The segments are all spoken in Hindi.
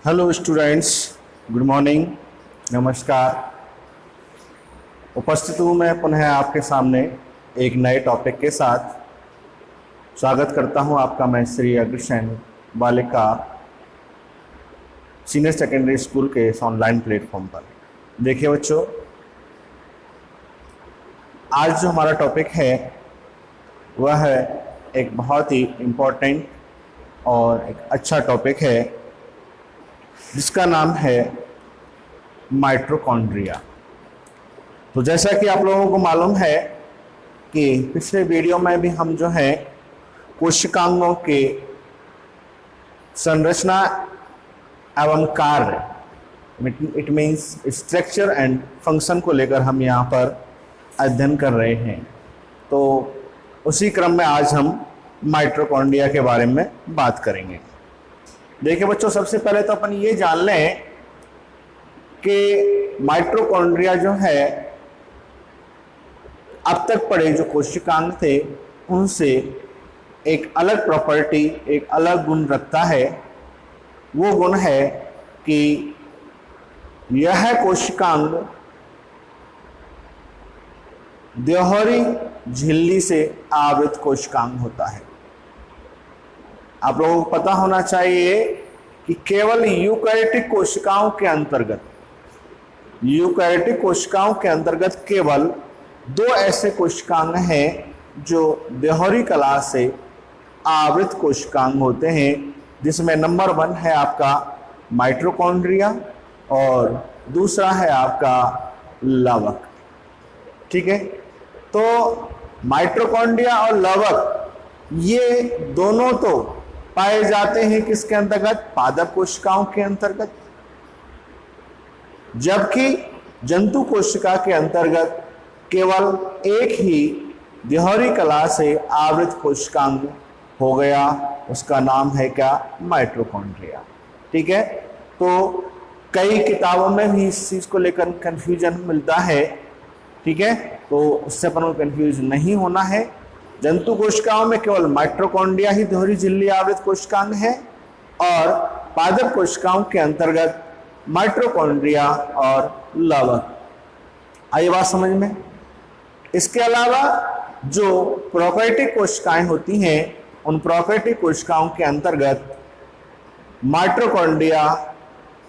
हेलो स्टूडेंट्स, गुड मॉर्निंग, नमस्कार। उपस्थित हूँ मैं पुनः आपके सामने एक नए टॉपिक के साथ। स्वागत करता हूँ आपका मैं श्री अग्रसेन बालिका सीनियर सेकेंडरी स्कूल के इस ऑनलाइन प्लेटफॉर्म पर। देखिए बच्चों, आज जो हमारा टॉपिक है वह है एक बहुत ही इम्पोर्टेंट और एक अच्छा टॉपिक है जिसका नाम है माइटोकॉन्ड्रिया। तो जैसा कि आप लोगों को मालूम है कि पिछले वीडियो में भी हम जो है कोशिकांगों के संरचना एवं कार्य, it means structure and function को लेकर हम यहाँ पर अध्ययन कर रहे हैं। तो उसी क्रम में आज हम माइटोकॉन्ड्रिया के बारे में बात करेंगे। देखिए बच्चों, सबसे पहले तो अपन ये जान लें कि माइटोकॉन्ड्रिया जो है अब तक पढ़े जो कोशिकांग थे उनसे एक अलग प्रॉपर्टी, एक अलग गुण रखता है। वो गुण है कि यह कोशिकांग दोहरी झिल्ली से आवृत कोशिकांग होता है। आप लोगों को पता होना चाहिए कि केवल यूकैरियोटिक कोशिकाओं के अंतर्गत केवल दो ऐसे कोशिकांग हैं जो दोहरी कला से आवृत कोशिकांग होते हैं, जिसमें नंबर 1 है आपका माइटोकॉन्ड्रिया और दूसरा है आपका लवक। ठीक है, तो माइटोकॉन्ड्रिया और लवक ये दोनों तो पाए जाते हैं किसके अंतर्गत? पादप कोशिकाओं के अंतर्गत, जबकि जंतु कोशिका के अंतर्गत केवल एक ही दोहरी कला से आवृत कोशिकांग हो गया, उसका नाम है क्या? माइटोकॉन्ड्रिया। ठीक है, तो कई किताबों में भी इस चीज को लेकर कंफ्यूजन मिलता है। ठीक है, तो उससे अपन को कंफ्यूज नहीं होना है। जंतु कोशिकाओं में केवल माइटोकॉन्ड्रिया ही दोहरी झिल्ली आवृत कोशिकांग है और पादप कोशिकाओं के अंतर्गत माइटोकॉन्ड्रिया और लवक। आई बात समझ में? इसके अलावा जो प्रोकैरियोटिक कोशिकाएं होती हैं, उन प्रोकैरियोटिक कोशिकाओं के अंतर्गत माइटोकॉन्ड्रिया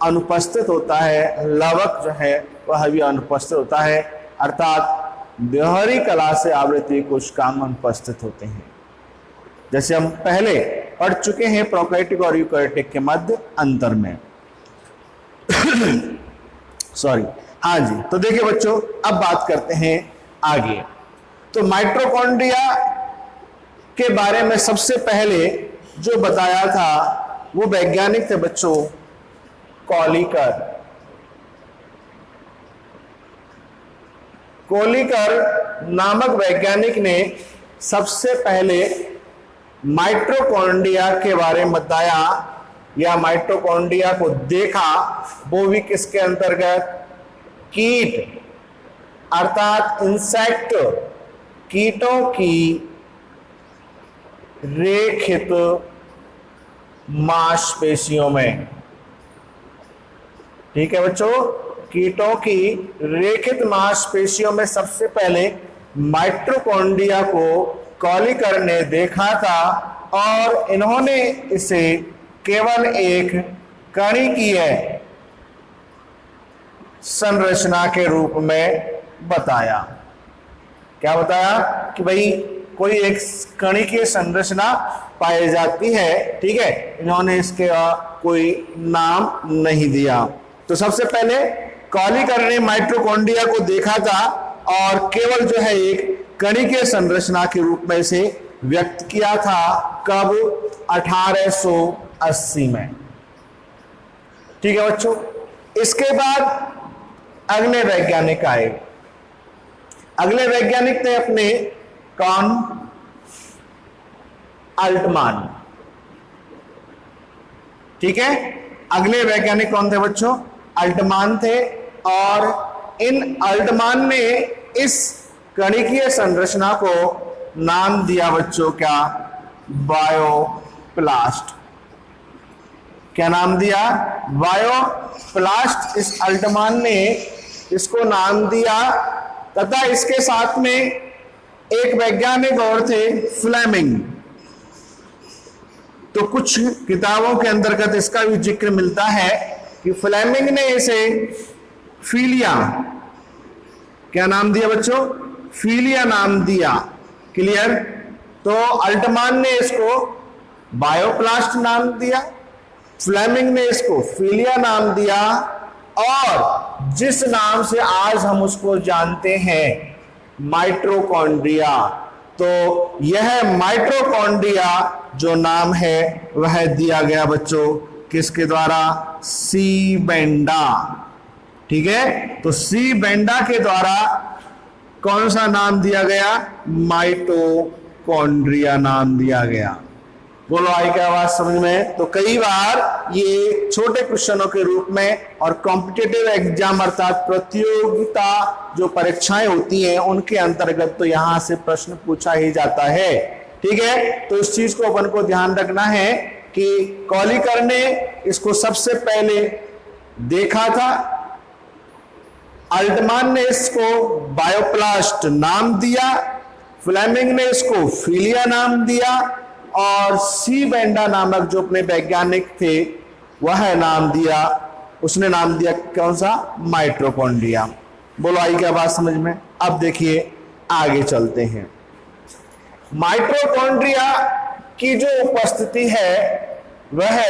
अनुपस्थित होता है, लवक जो है वह भी अनुपस्थित होता है, अर्थात दोहरी कला से आवृत कोशिकांग अनुपस्थित होते हैं। जैसे हम पहले पढ़ चुके हैं प्रोकैरियोटिक और यूकैरियोटिक के मध्य अंतर में। सॉरी, हाँ जी। तो देखिए बच्चों, अब बात करते हैं आगे। तो माइटोकॉन्ड्रिया के बारे में सबसे पहले जो बताया था वो वैज्ञानिक थे बच्चों कॉलिकर। कोलिकर नामक वैज्ञानिक ने सबसे पहले माइटोकॉन्ड्रिया के बारे में बताया या माइटोकॉन्ड्रिया को देखा, वो भी किसके अंतर्गत? कीट, अर्थात इंसेक्ट, कीटों की रेखित मांसपेशियों में। ठीक है बच्चों, कीटों की रेखित मांसपेशियों में सबसे पहले माइटोकॉन्ड्रिया को कॉलिकर ने देखा था और इन्होंने इसे केवल एक कणिकीय संरचना के रूप में बताया। क्या बताया? कि भाई कोई एक कणिकीय संरचना पाई जाती है। ठीक है, इन्होंने इसके कोई नाम नहीं दिया। तो सबसे पहले कॉलिकर ने माइटोकॉन्ड्रिया को देखा था और केवल जो है एक कणिकीय संरचना के रूप में इसे व्यक्त किया था। कब? 1880 में। ठीक है बच्चों, इसके बाद अगले वैज्ञानिक आए। अगले वैज्ञानिक थे अपने कौन? अल्टमान। ठीक है, अगले वैज्ञानिक कौन थे बच्चों? अल्टमान थे और इन अल्टमान ने इस कणिकीय संरचना को नाम दिया बच्चों क्या? बायोप्लास्ट। क्या नाम दिया? बायोप्लास्ट। इस अल्टमान ने इसको नाम दिया तथा इसके साथ में एक वैज्ञानिक और थे, फ्लेमिंग। तो कुछ किताबों के अंतर्गत इसका भी जिक्र मिलता है कि फ्लेमिंग ने इसे फीलिया, क्या नाम दिया बच्चों? फीलिया नाम दिया। क्लियर? तो अल्टमान ने इसको बायोप्लास्ट नाम दिया, फ्लेमिंग ने इसको फीलिया नाम दिया, और जिस नाम से आज हम उसको जानते हैं, माइटोकॉन्ड्रिया। तो यह माइटोकॉन्ड्रिया जो नाम है वह दिया गया बच्चों किसके द्वारा? सी बेंडा। ठीक है, तो सी बेंडा के द्वारा कौन सा नाम दिया गया? माइटोकॉन्ड्रिया नाम दिया गया। बोलो आई क्या आवाज समझ में? तो कई बार ये छोटे क्वेश्चनों के रूप में और कॉम्पिटिटिव एग्जाम अर्थात प्रतियोगिता जो परीक्षाएं होती हैं उनके अंतर्गत तो यहां से प्रश्न पूछा ही जाता है। ठीक है, तो इस चीज को अपन को ध्यान रखना है कि कॉलिकर ने इसको सबसे पहले देखा था, अल्टमान ने इसको बायोप्लास्ट नाम दिया, फ्लेमिंग ने इसको फीलिया नाम दिया, और सी बेंडा नामक जो अपने वैज्ञानिक थे वह नाम दिया, उसने नाम दिया कौन सा? माइटोकॉन्ड्रिया। बोलो आई क्या बात समझ में? अब देखिए आगे चलते हैं। माइटोकॉन्ड्रिया की जो उपस्थिति है वह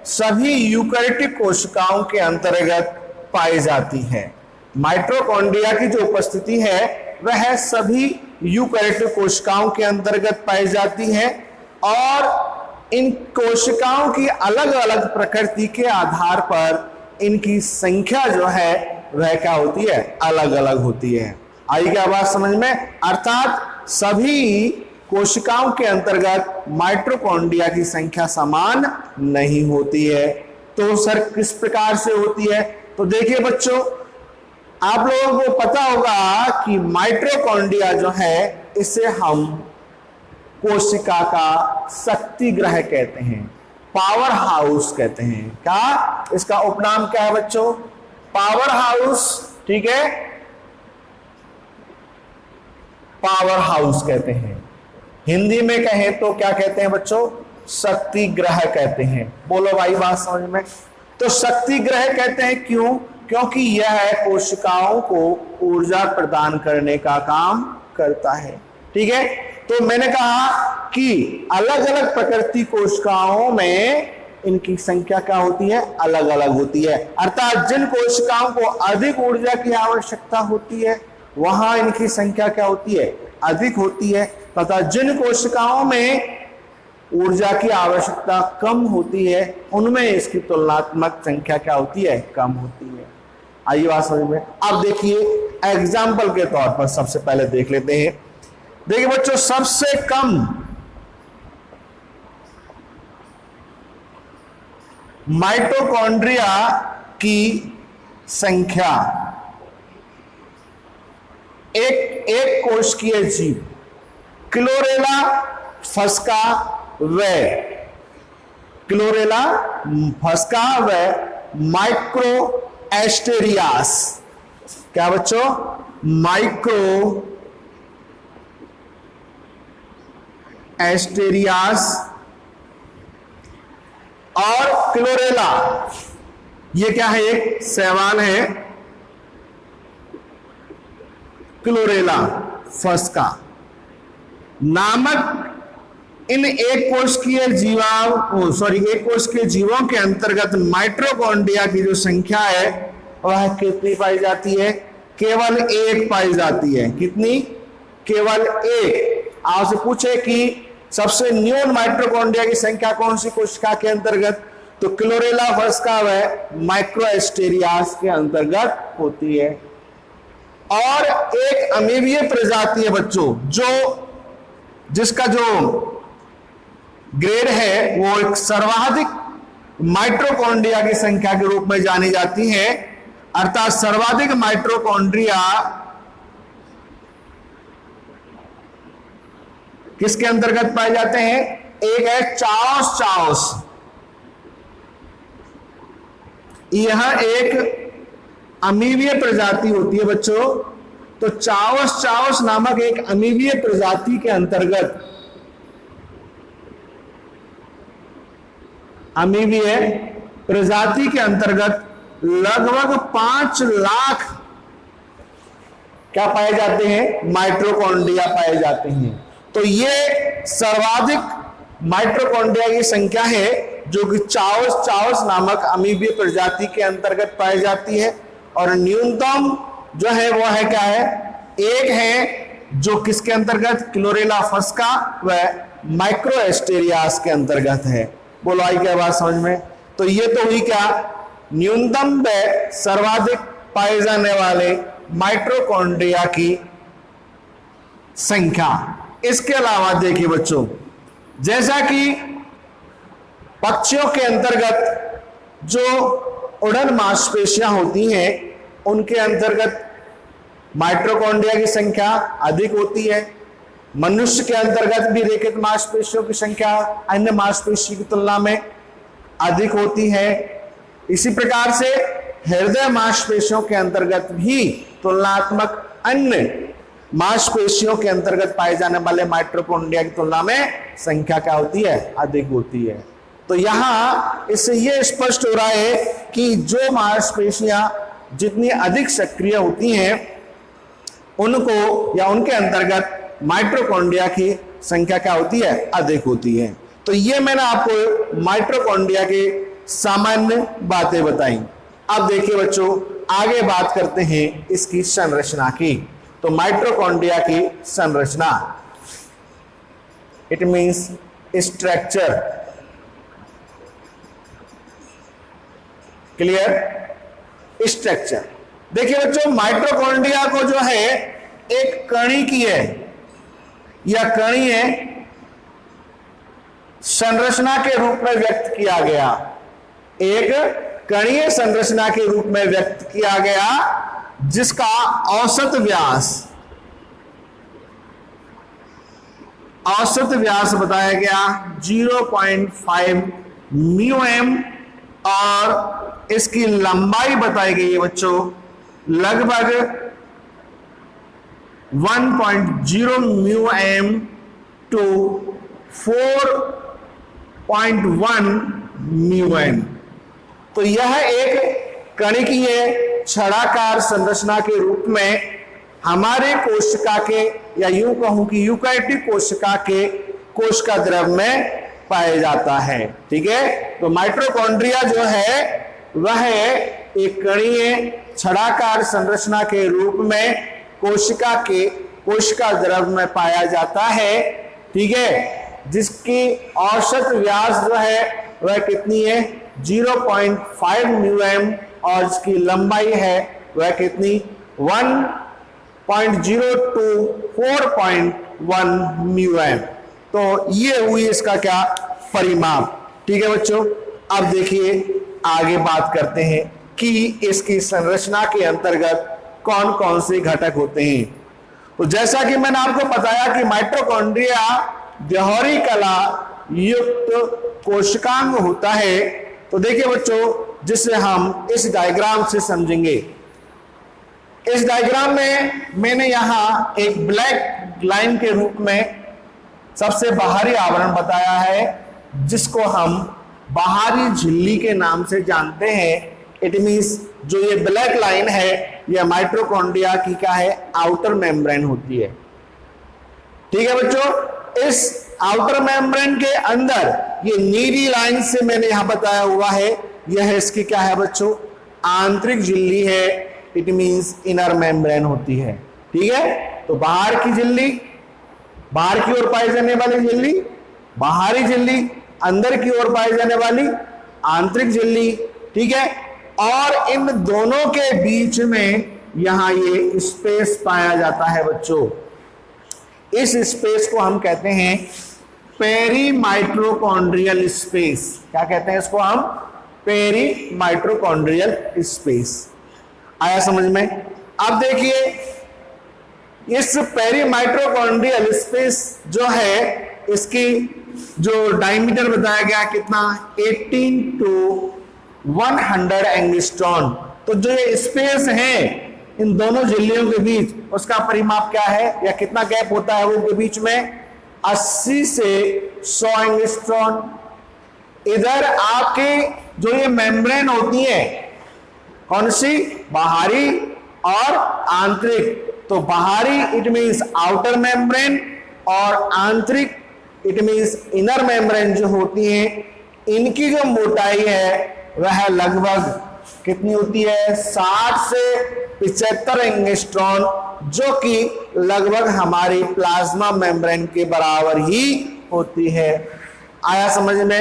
सभी यूकैरियोटिक कोशिकाओं के अंतर्गत पाई जाती है। माइटोकॉन्ड्रिया की जो उपस्थिति है वह सभी यूकैरियोटिक कोशिकाओं के अंतर्गत पाई जाती है, और इन कोशिकाओं की अलग अलग प्रकृति के आधार पर इनकी संख्या जो है वह क्या होती है? अलग अलग होती है। आई क्या बात समझ में? अर्थात सभी कोशिकाओं के अंतर्गत माइटोकॉन्ड्रिया की संख्या समान नहीं होती है। तो सर किस प्रकार से होती है? तो देखिए बच्चों, आप लोगों को पता होगा कि माइटोकॉन्ड्रिया जो है इसे हम कोशिका का शक्ति ग्रह कहते हैं, पावर हाउस कहते हैं। क्या इसका उपनाम क्या है बच्चों? Power house. ठीक है, पावर हाउस कहते हैं। हिंदी में कहें तो क्या कहते हैं बच्चों? शक्ति ग्रह कहते हैं। बोलो भाई बात समझ में? तो शक्ति ग्रह कहते हैं क्यों? क्योंकि यह कोशिकाओं को ऊर्जा प्रदान करने का काम करता है। ठीक है, तो मैंने कहा कि अलग अलग प्रकृति कोशिकाओं में इनकी संख्या क्या होती है? अलग अलग होती है। अर्थात जिन कोशिकाओं को अधिक ऊर्जा की आवश्यकता होती है वहां इनकी संख्या क्या होती है? अधिक होती है, तथा जिन कोशिकाओं में ऊर्जा की आवश्यकता कम होती है उनमें इसकी तुलनात्मक संख्या क्या होती है? कम होती है। आइए बात समझ में? अब देखिए एग्जाम्पल के तौर पर सबसे पहले देख लेते हैं। देखिए बच्चों, सबसे कम माइटोकॉन्ड्रिया की संख्या एक कोशिकीय जीव क्लोरेला फस्का व माइक्रो एस्टेरियास। क्या बच्चों? माइक्रो एस्टेरियास और क्लोरेला, ये क्या है? एक शैवाल है, क्लोरेला फस्का नामक इन एक कोशिकीय जीवों के अंतर्गत माइटोकॉन्ड्रिया की जो संख्या है वह कितनी पाई जाती है? केवल एक पाई जाती है। कितनी? केवल एक। आपसे पूछे कि सबसे न्यून माइटोकॉन्ड्रिया की संख्या कौन सी कोशिका के अंतर्गत? तो क्लोरेला फस्का व माइक्रोएस्टेरियास के अंतर्गत होती है। और एक अमीबीय प्रजाति है बच्चों जिसका जो ग्रेड है वो एक सर्वाधिक माइटोकॉन्ड्रिया की संख्या के रूप में जानी जाती है। अर्थात सर्वाधिक माइटोकॉन्ड्रिया किसके अंतर्गत पाए जाते हैं? एक है चाओस यह एक अमीबीय प्रजाति होती है बच्चों। तो चावस चावस नामक एक अमीबीय प्रजाति के अंतर्गत, अमीबीय प्रजाति के अंतर्गत लगभग 5 लाख क्या पाए जाते हैं, माइटोकॉन्ड्रिया पाए जाते हैं। तो ये सर्वाधिक माइटोकॉन्ड्रिया की संख्या है जो कि चावस चावस नामक अमीबीय प्रजाति के अंतर्गत पाई जाती है। और न्यूनतम जो है वो है क्या है, एक है जो किसके अंतर्गत, क्लोरेला फस्का व माइक्रोएस्टेरियास के अंतर्गत है। बोलो आई क्या बात समझ में। तो ये तो हुई क्या, न्यूनतम व सर्वाधिक पाए जाने वाले माइटोकॉन्ड्रिया की संख्या। इसके अलावा देखिए बच्चों, जैसा कि पक्षियों के अंतर्गत जो उड़न मांसपेशियां होती हैं उनके अंतर्गत माइटोकॉन्ड्रिया की संख्या अधिक होती है। मनुष्य के अंतर्गत भी रेखित मांसपेशियों की संख्या अन्य मांसपेशी की तुलना में अधिक होती है। इसी प्रकार से हृदय मांसपेशियों के अंतर्गत भी तुलनात्मक अन्य मांसपेशियों के अंतर्गत पाए जाने वाले माइटोकॉन्ड्रिया की तुलना में संख्या क्या होती है, अधिक होती है। तो यहां इससे यह स्पष्ट हो रहा है कि जो मांसपेशियां जितनी अधिक सक्रिय होती हैं उनको या उनके अंतर्गत माइटोकॉन्ड्रिया की संख्या क्या होती है, अधिक होती है। तो ये मैंने आपको माइटोकॉन्ड्रिया के सामान्य बातें बताई। अब देखिए बच्चों, आगे बात करते हैं इसकी संरचना की। तो माइटोकॉन्ड्रिया की संरचना, it means structure, clear, structure. देखिए बच्चों, माइटोकॉन्ड्रिया को जो है एक कणी की है या कणी है संरचना के रूप में व्यक्त किया गया, एक कणीय संरचना के रूप में व्यक्त किया गया जिसका औसत व्यास बताया गया 0.5 म्यूएम और इसकी लंबाई बताई गई है बच्चों लगभग 1.0 म्यूएम टू 4.1 म्यूएम। तो यह एक कणिकीय छड़ाकार संरचना के रूप में हमारे कोशिका के, या यूं कहूं कि यूकैरियोटिक कोशिका के कोशिका द्रव में पाया जाता है। ठीक है, तो माइटोकॉन्ड्रिया जो है वह एक कणीय छड़ाकार संरचना के रूप में कोशिका के कोशिका द्रव में पाया जाता है। ठीक है, जिसकी औसत व्यास जो है वह कितनी है, 0.5 म्यूएम, और इसकी लंबाई है वह कितनी, 1.0 टू 4.1 म्यूएम। तो ये हुई इसका क्या, परिमाप। ठीक है बच्चों, अब देखिए आगे बात करते हैं कि इसकी संरचना के अंतर्गत कौन कौन से घटक होते हैं। तो जैसा कि मैंने आपको बताया कि माइटोकॉन्ड्रिया द्विहरी कला युक्त कोशिकांग होता है। तो देखिए बच्चों, जिसे हम इस डायग्राम से समझेंगे। इस डायग्राम में मैंने यहां एक ब्लैक लाइन के रूप में सबसे बाहरी आवरण बताया है जिसको हम बाहरी झिल्ली के नाम से जानते हैं। इट मींस जो ये ब्लैक लाइन है यह माइटोकॉन्ड्रिया की क्या है, आउटर मेम्ब्रेन होती है। ठीक है बच्चों, इस आउटर मेम्ब्रेन के अंदर ये नीली लाइन से मैंने यहां बताया हुआ है, यह इसकी क्या है बच्चों, आंतरिक झिल्ली है। इट मींस इनर मेम्ब्रेन होती है। ठीक है, तो बाहर की झिल्ली, बाहर की ओर पाई जाने वाली झिल्ली बाहरी झिल्ली, अंदर की ओर पाई जाने वाली आंतरिक झिल्ली। ठीक है, और इन दोनों के बीच में यहां ये स्पेस पाया जाता है बच्चों। इस स्पेस को हम कहते हैं पेरीमाइटोकॉन्ड्रियल स्पेस। क्या कहते हैं इसको हम, पेरीमाइटोकॉन्ड्रियल स्पेस। आया समझ में। अब देखिए, इस पेरीमाइटोकॉन्ड्रियल स्पेस जो है, इसकी जो डायमीटर बताया गया कितना, 18 टू 100 एंगस्ट्रॉन। तो जो ये स्पेस है इन दोनों झिल्लियों के बीच, उसका परिमाप क्या है या कितना गैप होता है उनके बीच में? 80 से 100 एंगस्ट्रॉन। इधर आपके जो ये मेम्ब्रेन होती है, कौन सी? बाहरी और आंतरिक। तो बाहरी इट मीन्स आउटर मेम्ब्रेन और आंतरिक इट मीन्स इनर मेम्ब्रेन जो होती है, इनकी जो मोटाई है वह लगभग कितनी होती है? 60 से 75 एंगस्ट्रॉन, जो कि लगभग हमारी प्लाज्मा मेम्ब्रेन के बराबर ही होती है। आया समझ में?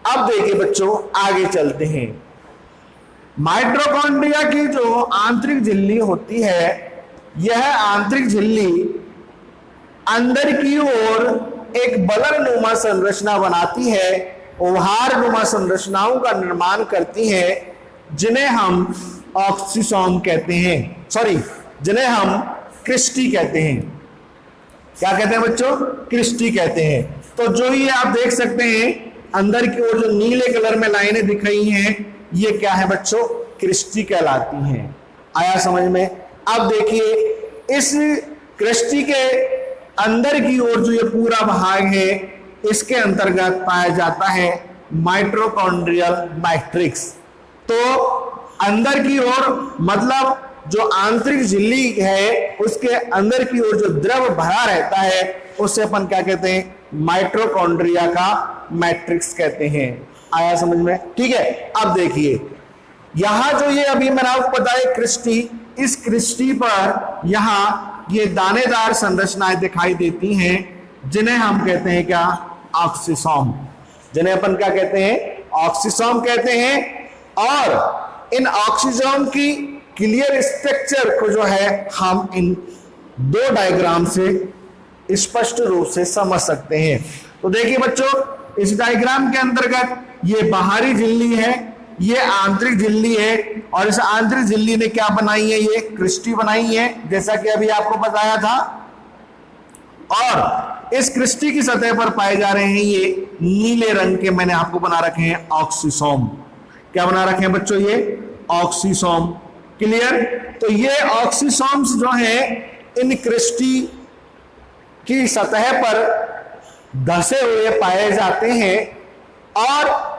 अब देखिए बच्चों, आगे चलते हैं। माइटोकॉन्ड्रिया की जो आंतरिक झिल्ली होती है, यह आंतरिक झिल्ली अंदर की ओर एक बलर नुमा संरचना बनाती है, ओभार नुमा संरचनाओं का निर्माण करती है, जिन्हें हम ऑक्सीसोम कहते हैं, सॉरी जिन्हें हम क्रिस्टी कहते हैं। क्या कहते हैं बच्चों? क्रिस्टी कहते हैं। तो जो ये आप देख सकते हैं अंदर की ओर जो नीले कलर में लाइनें दिख रही हैं, ये क्या है बच्चों? क्रिस्टी कहलाती हैं। आया समझ में? अब देखिए, इस क्रिस्टी के अंदर की ओर जो ये पूरा भाग है, इसके अंतर्गत पाया जाता है माइटोकॉन्ड्रियल मैट्रिक्स। तो अंदर की ओर मतलब जो आंतरिक झिल्ली है, उसके अंदर की ओर जो द्रव भरा रहता है, उसे अपन क्या कहते हैं? माइटोकॉन्ड्रिया का मैट्रिक्स कहते हैं। आया समझ में? ठीक है। अब देखिए, यहां जो ये अभी मैंने आपको बताया क्रिस्टी, इस क्रिस्टी पर यहां ये दानेदार संरचनाएं दिखाई देती हैं, जिन्हें हम कहते हैं क्या? ऑक्सीसोम। जिन्हें अपन क्या कहते हैं? ऑक्सीसोम कहते हैं। और इन ऑक्सीसोम की क्लियर स्ट्रक्चर को जो है हम इन दो डायग्राम से स्पष्ट रूप से समझ सकते हैं। तो देखिए बच्चों, इस डायग्राम के अंतर्गत ये बाहरी झिल्ली है, ये आंतरिक झिल्ली है, और इस आंतरिक झिल्ली ने क्या बनाई है? ये क्रिस्टी बनाई है, जैसा कि अभी आपको बताया था। और इस क्रिस्टी की सतह पर पाए जा रहे हैं ये नीले रंग के, मैंने आपको बना रखे हैं ऑक्सीसोम। क्या बना रखे हैं बच्चों? ये ऑक्सीसोम। क्लियर? तो ये ऑक्सीसोम्स जो है इन क्रिस्टी की सतह पर धसे हुए पाए जाते हैं, और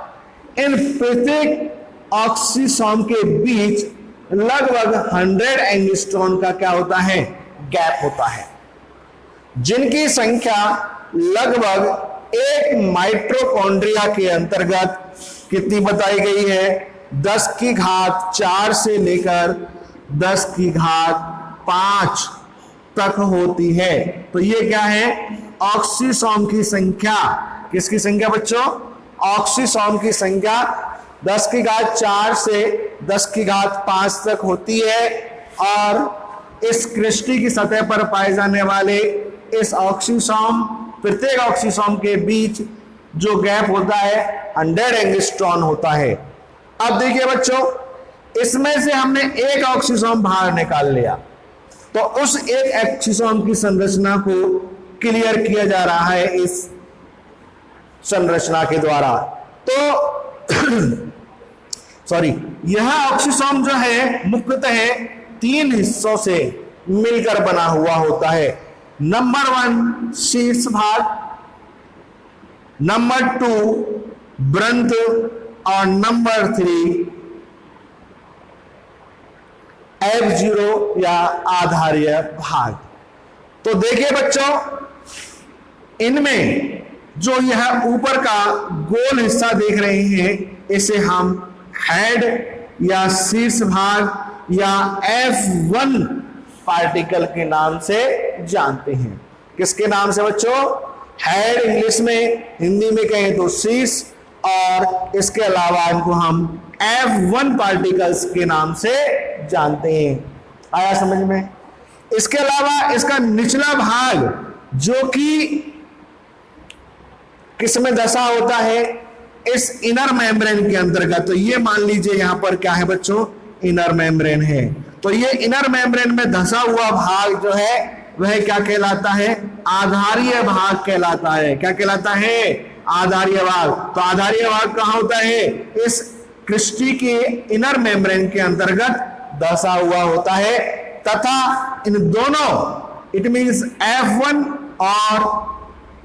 इन प्रत्येक ऑक्सीसोम के बीच लगभग 100 एंगस्ट्रॉन का क्या होता है? गैप होता है, जिनकी संख्या लगभग एक माइटोकॉन्ड्रिया के अंतर्गत कितनी बताई गई है? 10 की घात 4 से लेकर 10 की घात 5 तक होती है। तो ये क्या है? ऑक्सीसोम की संख्या। किसकी संख्या बच्चों? ऑक्सीसोम की संख्या 10 की घात 4 से 10 की घात 5 तक होती है। और इस क्रिस्टी की सतह पर पाए जाने वाले इस ऑक्सीसोम, प्रत्येक ऑक्सीसोम के बीच जो गैप होता है 100 एंगस्ट्रॉन होता है। अब देखिए बच्चों, इसमें से हमने एक ऑक्सीसोम बाहर निकाल लिया, तो उस एक ऑक्सीसोम की संरचना को क्लियर किया जा रहा है इस संरचना के द्वारा। तो सॉरी, यह ऑक्सीसोम जो है मुख्यतः 3 हिस्सों से मिलकर बना हुआ होता है। नंबर 1 शीर्ष भाग, नंबर 2 ब्रंत, और नंबर 3 F0 या आधारीय भाग। तो देखिए बच्चों, इनमें जो यह ऊपर का गोल हिस्सा देख रहे हैं, इसे हम हेड या शीर्ष भाग या F1 पार्टिकल के नाम से जानते हैं। किसके नाम से बच्चों? हेड इंग्लिश में, हिंदी में कहें तो शीर्ष, और इसके अलावा इनको हम F1 पार्टिकल्स के नाम से जानते हैं। आया समझ में? इसके अलावा इसका निचला भाग जो कि किसमें दशा होता है? इस इनर मेम्ब्रेन के अंतर्गत। तो ये मान लीजिए यहां पर क्या है बच्चों? इनर मेम्ब्रेन है। तो ये इनर मेम्ब्रेन में धसा हुआ भाग जो है वह क्या कहलाता है? आधारीय भाग कहलाता है। क्या कहलाता है? आधारीय भाग। तो आधारीय भाग कहां होता है? इस क्रिस्टी के इनर मेम्ब्रेन के अंतर्गत दसा हुआ होता है तथा इन दोनों इट मींस F1 और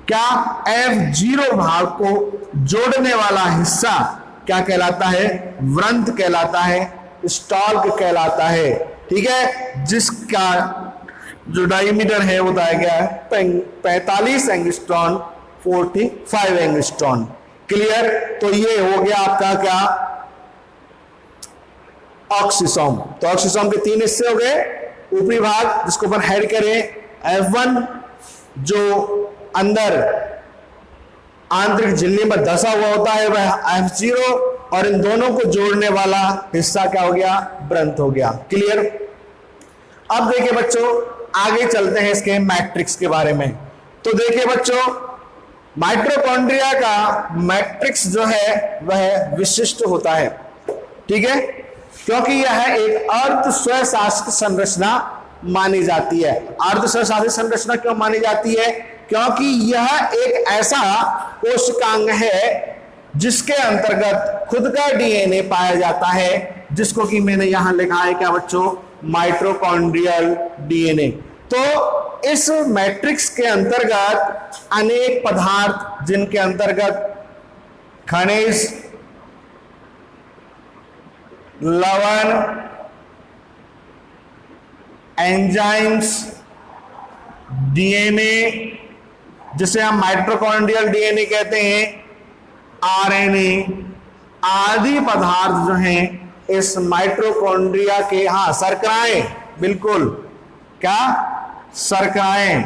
क्या F0 भाग को जोड़ने वाला हिस्सा क्या कहलाता है? व्रंत कहलाता है, स्टॉल्क कहलाता है। ठीक है, जिसका जो डायमीटर है वो बताया गया है 45 एंगस्ट्रॉन 45 एंगस्ट्रॉन। क्लियर? तो ये हो गया आपका क्या? ऑक्सीसोम। तो ऑक्सीसोम के 3 हिस्से हो गए। ऊपरी भाग जिसको अपन हेड करें F1 जो अंदर आंतरिक झिल्ली में धसा हुआ होता है वह F0 और इन दोनों को जोड़ने वाला हिस्सा क्या हो गया? व्रंत हो गया। क्लियर? अब देखिए बच्चों आगे चलते हैं इसके मैट्रिक्स के बारे में। तो देखिए बच्चों माइटोकॉन्ड्रिया का मैट्रिक्स जो है वह विशिष्ट होता है। ठीक है, क्योंकि यह एक अर्ध स्वशासित संरचना मानी जाती है। अर्ध स्वशासित संरचना क्यों मानी जाती है? क्योंकि यह एक ऐसा कोशिकांग है जिसके अंतर्गत खुद का डीएनए पाया जाता है, जिसको कि मैंने यहां लिखा है क्या बच्चों? Mitochondrial DNA. तो इस मैट्रिक्स के अंतर्गत अनेक पदार्थ जिनके अंतर्गत खनिज, लवण, एंजाइम्स, डीएनए जिसे हम माइटोकॉन्ड्रियल डीएनए कहते हैं, आरएनए आदि पदार्थ जो हैं इस माइटोकॉन्ड्रिया के शर्कराएं, बिल्कुल क्या? शर्कराएं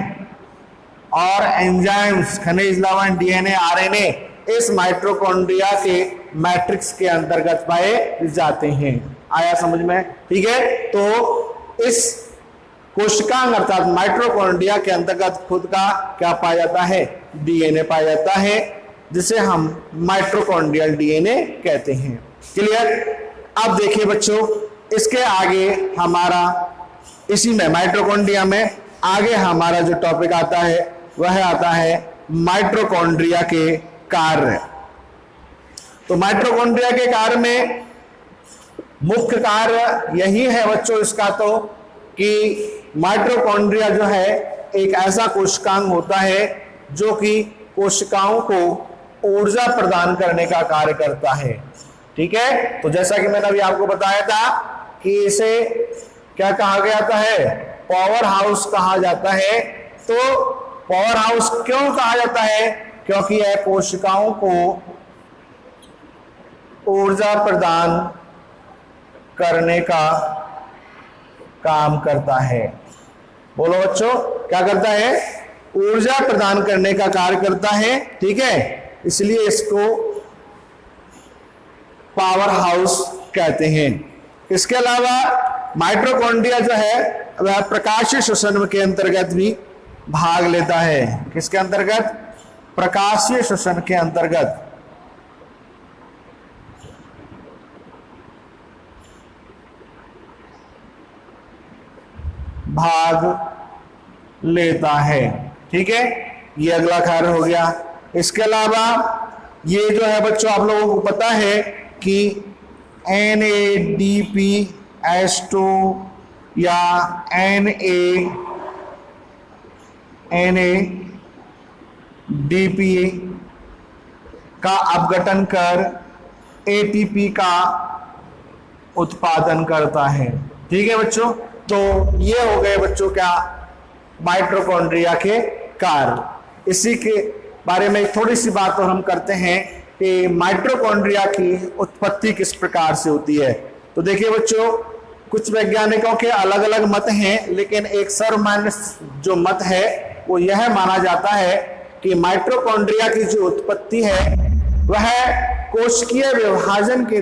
और एंजाइम्स, खनिज, लवण, डीएनए, आरएनए इस माइटोकॉन्ड्रिया के मैट्रिक्स के अंतर्गत पाए जाते हैं। आया समझ में? ठीक है, तो इस कोशिकांग अर्थात माइटोकॉन्ड्रिया के अंतर्गत खुद का क्या पाया जाता है? डीएनए पाया जाता है, जिसे हम माइटोकॉन्ड्रियल डीएनए कहते हैं। क्लियर? अब देखिए बच्चों इसके आगे हमारा इसी में माइटोकॉन्ड्रिया में आगे हमारा जो टॉपिक आता है वह आता है माइटोकॉन्ड्रिया के कार्य। तो माइटोकॉन्ड्रिया के कार्य में मुख्य कार्य यही है बच्चों इसका तो कि माइटोकॉन्ड्रिया जो है एक ऐसा कोशिकांग होता है जो कि कोशिकाओं को ऊर्जा प्रदान करने का कार्य करता है। ठीक है, तो जैसा कि मैंने अभी आपको बताया था कि इसे क्या कहा गया है? पावर हाउस कहा जाता है। तो पावर हाउस क्यों कहा जाता है? क्योंकि यह कोशिकाओं को ऊर्जा प्रदान करने का काम करता है। बोलो बच्चों, क्या करता है? ऊर्जा प्रदान करने का कार्य करता है। ठीक है, इसलिए इसको पावर हाउस कहते हैं। इसके अलावा माइटोकॉन्ड्रिया जो है वह प्रकाशीय श्वसन के अंतर्गत भी भाग लेता है। किसके अंतर्गत? प्रकाशीय श्वसन के अंतर्गत भाग लेता है। ठीक है, ये अगला कार्य हो गया। इसके अलावा ये जो है बच्चों आप लोगों को पता है कि NADPH2 या NADP का अपघटन कर ATP का उत्पादन करता है। ठीक है बच्चों, तो ये हो गए बच्चों क्या? माइटोकॉन्ड्रिया के कार्य। इसी के बारे में थोड़ी सी बात और हम करते हैं कि माइटोकॉन्ड्रिया की उत्पत्ति किस प्रकार से होती है। तो देखिए बच्चों कुछ वैज्ञानिकों के अलग अलग मत हैं, लेकिन एक सर्वमान्य जो मत है वो यह माना जाता है कि माइटोकॉन्ड्रिया की जो उत्पत्ति है वह कोशिकीय विभाजन के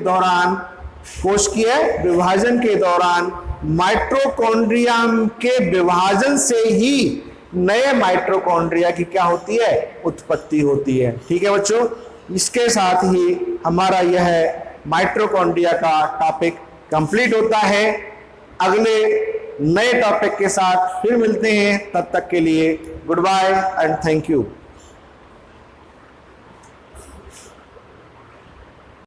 दौरान माइटोकॉन्ड्रिया के विभाजन से ही नए माइटोकॉन्ड्रिया की क्या होती है? उत्पत्ति होती है। ठीक है बच्चों, इसके साथ ही हमारा यह माइटोकॉन्ड्रिया का टॉपिक कंप्लीट होता है। अगले नए टॉपिक के साथ फिर मिलते हैं, तब तक के लिए goodbye and thank you.